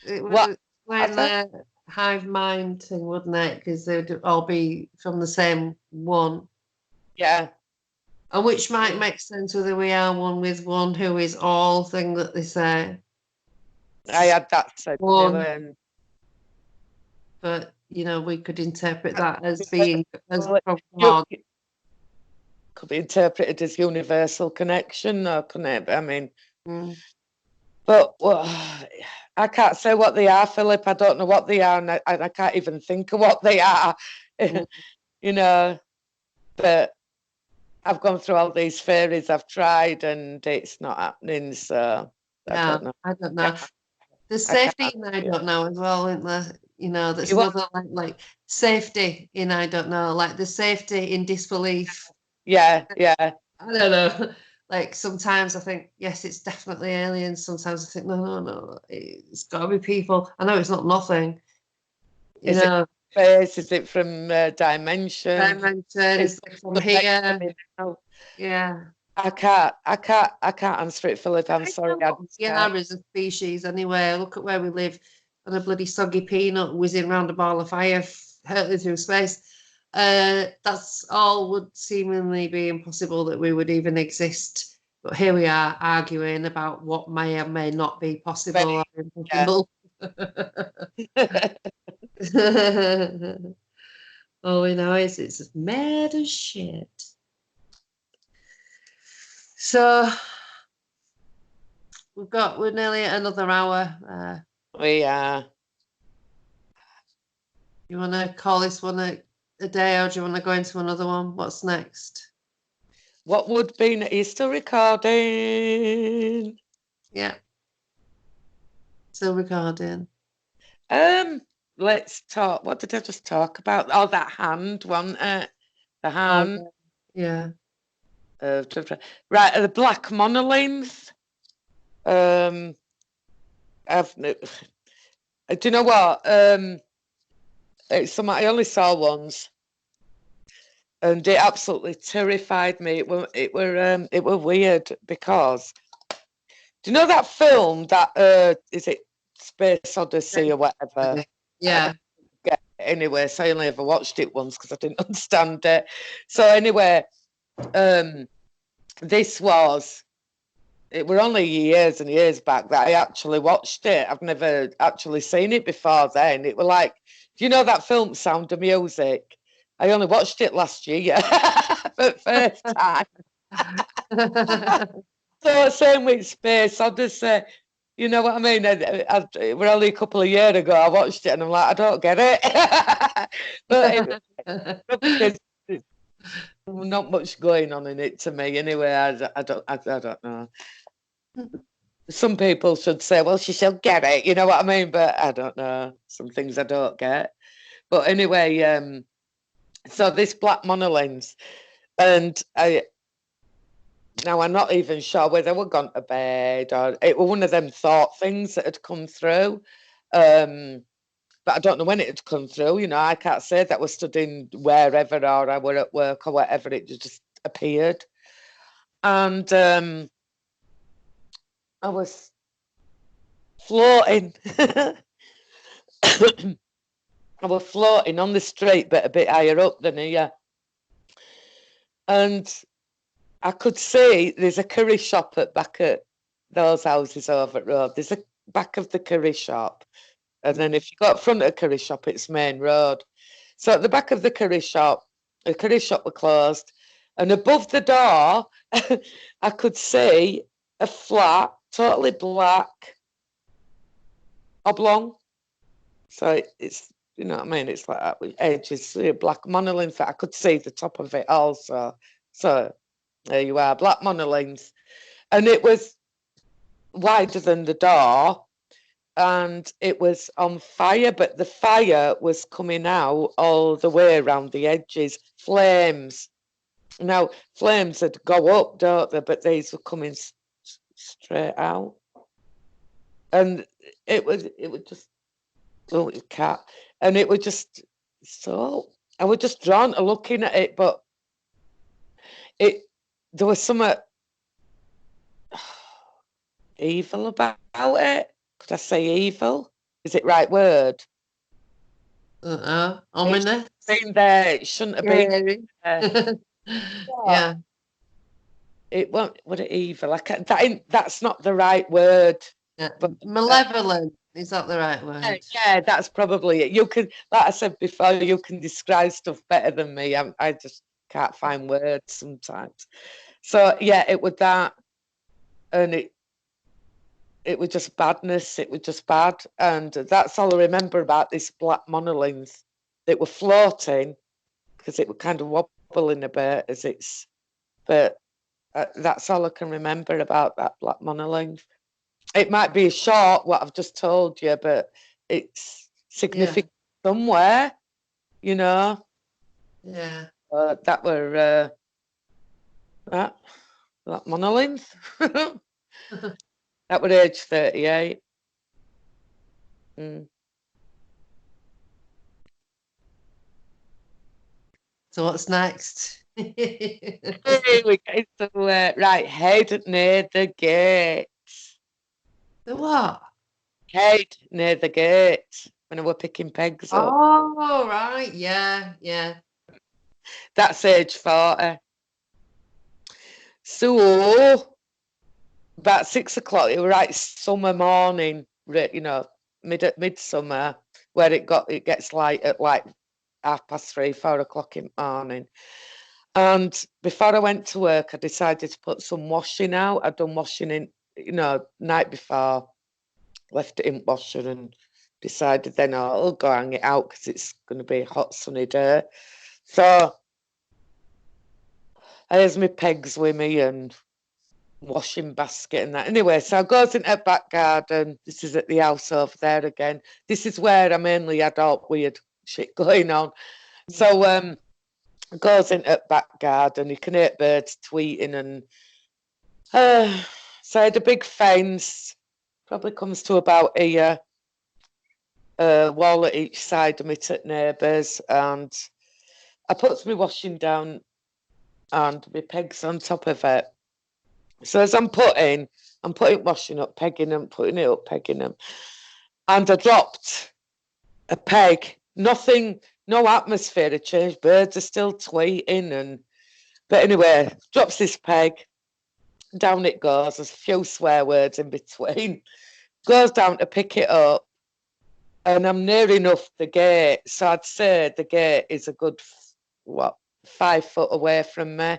It would explain the hive mind thing, wouldn't it? Because they would all be from the same one. Yeah. And which might make sense whether we are one with one who is all thing that they say. I had that said one, but you know, we could interpret that as being as could be interpreted as universal connection, or couldn't it? I mean, but well, I can't say what they are, Philip. I don't know what they are, and I can't even think of what they are. You know, but I've gone through all these theories, I've tried, and it's not happening. So I don't know. There's safety in I don't know as well, isn't there? You know, there's another like safety in I don't know, like the safety in disbelief. Yeah. I don't know. Like sometimes I think, yes, it's definitely aliens. Sometimes I think, no, it's got to be people. I know it's not nothing. You know, space? Is it from dimension? Is it from here? Yeah. I can't answer it, Philip. I'm sorry. We are as a species anyway. Look at where we live on a bloody soggy peanut whizzing round a ball of fire, hurtling through space. That's all would seemingly be impossible that we would even exist. But here we are arguing about what may or may not be possible or impossible. All we know is it's mad as shit. So we're nearly at another hour. We are. You want to call this one a day, or do you want to go into another one? What's next? What would be? Are you still recording? Yeah. Still recording. Let's talk. What did I just talk about? Oh, that hand, wasn't it? The hand. Oh, yeah. Right, the black monoliths. Do you know what? It's something I only saw once, and it absolutely terrified me. It were weird because, do you know that film that is it Space Odyssey or whatever? Yeah. Anyway, so I only ever watched it once because I didn't understand it. So anyway, this was. It were only years and years back that I actually watched it. I've never actually seen it before then. It were like, do you know that film Sound of Music? I only watched it last year for the first time. So same with Space Odyssey. You know what I mean? It were only a couple of years ago I watched it and I'm like, I don't get it. But because there's not much going on in it to me anyway. I don't know. Some people should say, well, she should get it, you know what I mean? But I don't know. Some things I don't get. But anyway, so this black monoliths, and now I'm not even sure whether we're gone to bed or it was one of them thought things that had come through. But I don't know when it had come through, you know, I can't say that we're studying wherever or I were at work or whatever, it just appeared. And I was floating. I was floating on the street, but a bit higher up than here. And I could see there's a curry shop at back at those houses over at road. There's a back of the curry shop. And then if you go up front of the curry shop, it's main road. So at the back of the curry shop were closed. And above the door, I could see a flat, totally black oblong. So it's, you know what I mean? It's like that with edges, black monolith. I could see the top of it also. So there you are, black monoliths. And it was wider than the door. And it was on fire, but the fire was coming out all the way around the edges, flames. Now, flames would go up, don't they? But these were coming straight out. And it was just, oh, cat. And it was just, so, I was just drawn to looking at it, but there was some evil about it. Could I say evil? Is it right word? Ominous. Been there. It shouldn't have been there. Yeah. It won't. What it evil? I can't. That's not the right word. Yeah. But malevolent. Is that the right word? Yeah, that's probably it. You can, like I said before, you can describe stuff better than me. I just can't find words sometimes. So yeah, it was that, and it was just badness. It was just bad, and that's all I remember about this black monolith. That were floating because it was kind of wobbling a bit as it's, but that's all I can remember about that black monolith. It might be short, what I've just told you, but it's significant somewhere, you know. Yeah. That were that monolith. That was age 38. So what's next? Hey, we get to right, head near the gate. The what? Head near the gate when I were picking pegs up. Oh, right. Yeah, yeah. That's age 40. So about 6 o'clock, it was right summer morning, you know, midsummer, where it gets light at like 3:30, 4 o'clock in the morning. And before I went to work, I decided to put some washing out. I'd done washing in, you know, night before, left it in washer and decided then I'll go hang it out because it's going to be a hot sunny day. So I has my pegs with me and washing basket and that. Anyway, so I goes into the back garden. This is at the house over there again. This is where I mainly had all weird shit going on. So goes into the back garden. You can hear birds tweeting and so I had a big fence, probably comes to about here, wall at each side of me to neighbours, and I put my washing down and my pegs on top of it. So as I'm putting washing up, pegging them, putting it up, pegging them. And I dropped a peg. Nothing, no atmosphere had changed. Birds are still tweeting. But anyway, drops this peg. Down it goes. There's a few swear words in between. Goes down to pick it up. And I'm near enough the gate. So I'd say the gate is a good, 5 foot away from me.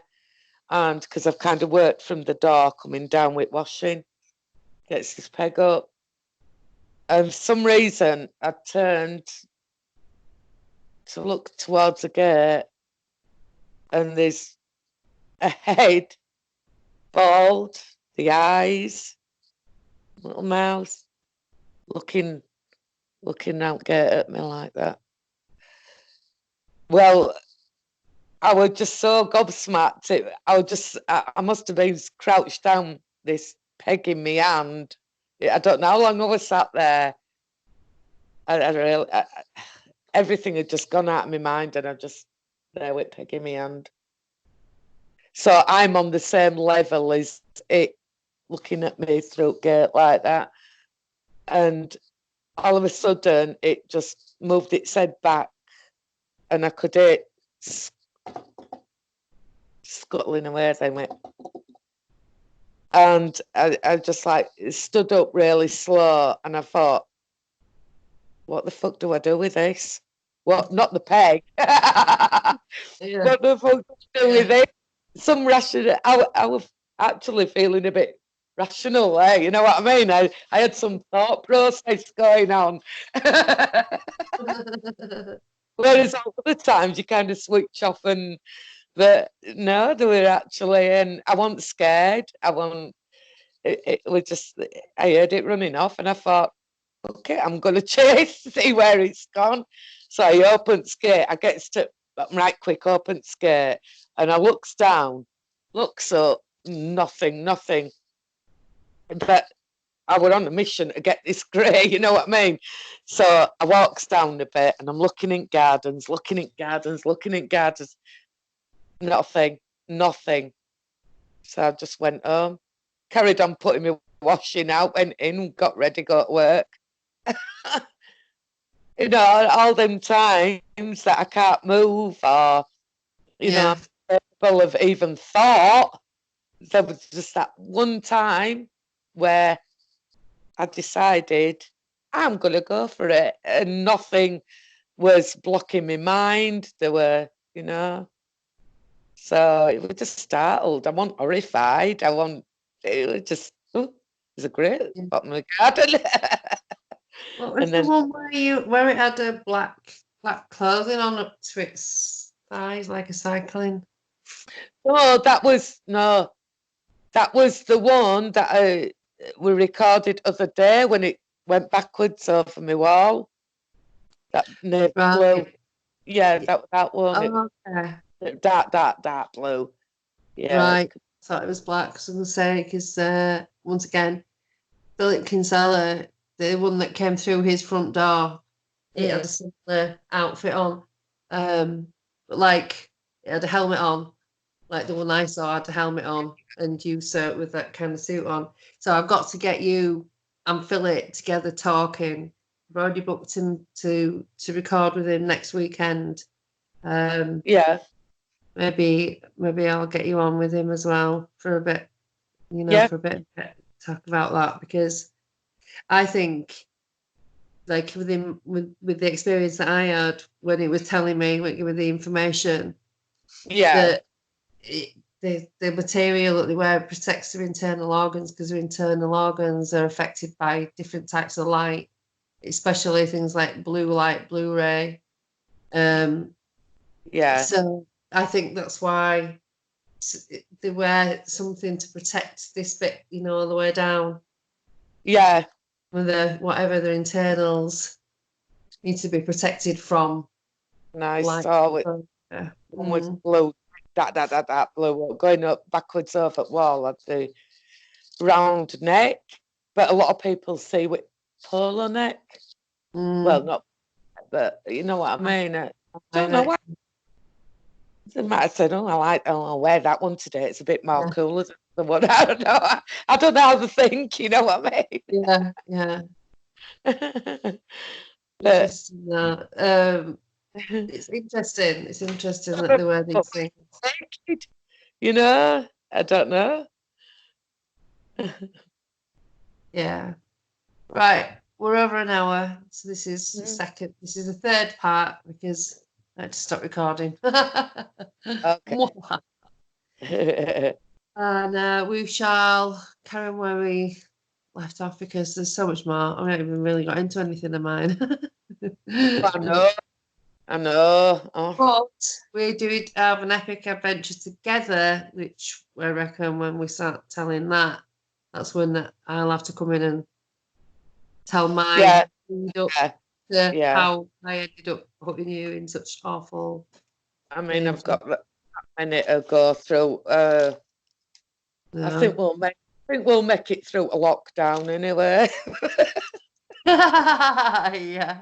And because I've kind of worked from the door coming down with washing, gets this peg up. And for some reason, I turned to look towards the gate, and there's a head, bald, the eyes, little mouth, looking out gate at me like that. Well, I was just so gobsmacked. I must have been crouched down, this peg in my hand. I don't know how long I was sat there. Everything had just gone out of my mind, and I just there with peg in my hand. So I'm on the same level as it, looking at me through gate like that. And all of a sudden, it just moved its head back, and I could hear it scuttling away. Then went, and I just like stood up really slow, and I thought, what the fuck do I do with this? What? Not the peg. Yeah. What the fuck do I do with it? Some rational. I was actually feeling a bit rational there. You know what I mean? I had some thought process going on. Whereas other times you kind of switch off, but no, they were actually, and I wasn't scared. It was just, I heard it running off, and I thought, okay, I'm going to chase, see where it's gone. So I opens gate. I gets to right quick, open skirt, and I looks down, looks up, nothing. But I were on a mission to get this grey, you know what I mean? So I walks down a bit, and I'm looking in gardens. Nothing. So I just went home, carried on putting my washing out, went in, got ready, go to work. You know, all them times that I can't move, or, you know, I'm capable of even thought. There was just that one time where I decided I'm going to go for it, and nothing was blocking my mind. There were, you know, so it was just startled. I wasn't horrified. It was just, it was a great bottom of the garden. What was the one where it had a black clothing on up to its thighs like a cycling? That was the one that we recorded other day when it went backwards over my wall. That navy blue. Yeah, that one. Oh, okay. Dark blue. Yeah. Right. I thought it was black. So I was going to say, because once again, Philip Kinsella, the one that came through his front door, it had a similar outfit on. But like, it had a helmet on. Like the one I saw had a helmet on, and you saw it with that kind of suit on. So I've got to get you and Philip together talking. I've already booked him to record with him next weekend. Yeah. Maybe I'll get you on with him as well for a bit, you know, for a bit talk about that, because I think, like, with him, with the experience that I had when he was telling me, with the information, that the material that they wear protects their internal organs, because their internal organs are affected by different types of light, especially things like blue light, Blu-ray. So I think that's why they wear something to protect this bit, you know, all the way down. Yeah. With whatever their internals need to be protected from. Nice. So one was blue, that blue, going up backwards over the wall at the round neck. But a lot of people see with polo neck. Well, not, but you know what I mean. I don't know why. It might have said, I'll wear that one today. It's a bit more cooler than the one. I don't know. I don't know how to think, you know what I mean? Yeah. Interesting. It's interesting. It's interesting that they wear these things. You know, I don't know. Yeah. Right. We're over an hour. So this is this is the third part, because I had to stop recording. Okay. And we shall carry on where we left off, because there's so much more. I haven't even really got into anything of mine. I know. But we do have an epic adventure together, which I reckon when we start telling that's when I'll have to come in and tell my how I ended up putting you in such awful. I mean, I've got a minute to go through. I think we'll make it through a lockdown anyway. Yeah.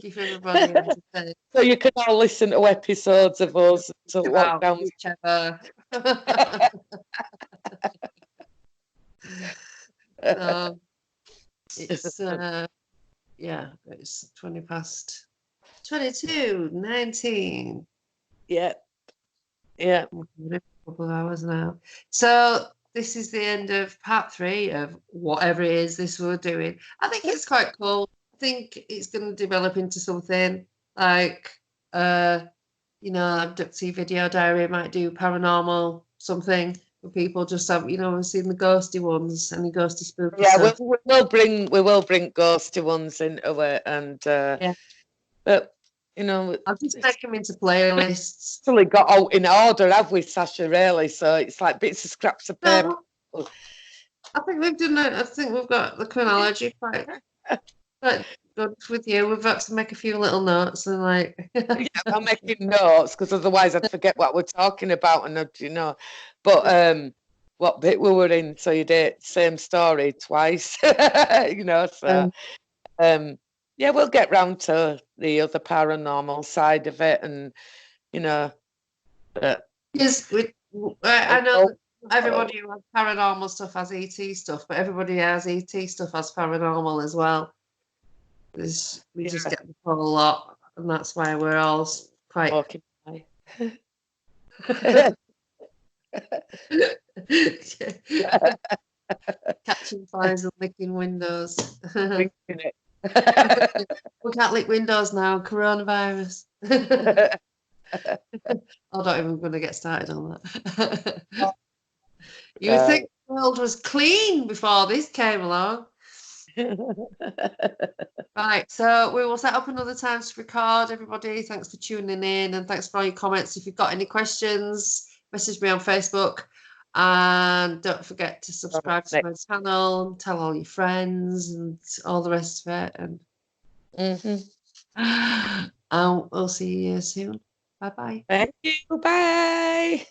Keep everybody entertained. So you can all listen to episodes of us until lockdown. Whichever. It's 20 past 22, 19. Yeah. A couple of hours now. So this is the end of part 3 of whatever it is this we're doing. I think it's quite cool. I think it's going to develop into something like, Abductee video diary. Might do paranormal something where people just have, we've seen the ghosty ones and the ghosty spooky stuff. we will bring ghosty ones into it, and but I'll just make them into playlists. Actually got out in order, have we, Sacha? Really? So it's like bits of scraps of paper. I think we've done it. I think we've got the chronology quite done with you. We've had to make a few little notes and like. Yeah, I'm making notes because otherwise I'd forget what we're talking about, and But what bit we were in? So you did same story twice, So yeah, we'll get round to the other paranormal side of it, and Yes, I know that everybody who has paranormal stuff has ET stuff, but everybody who has ET stuff has paranormal as well. We just get the whole lot, and that's why we're all quite catching flies and licking windows. We can't lick windows now, coronavirus. I'm not even going to get started on that. You would think the world was clean before this came along. Right, so we will set up another time to record, everybody. Thanks for tuning in, and thanks for all your comments. If you've got any questions, message me on Facebook, and don't forget to subscribe to my channel and tell all your friends and all the rest of it. And we'll see you soon. Bye bye. Thank you. Bye.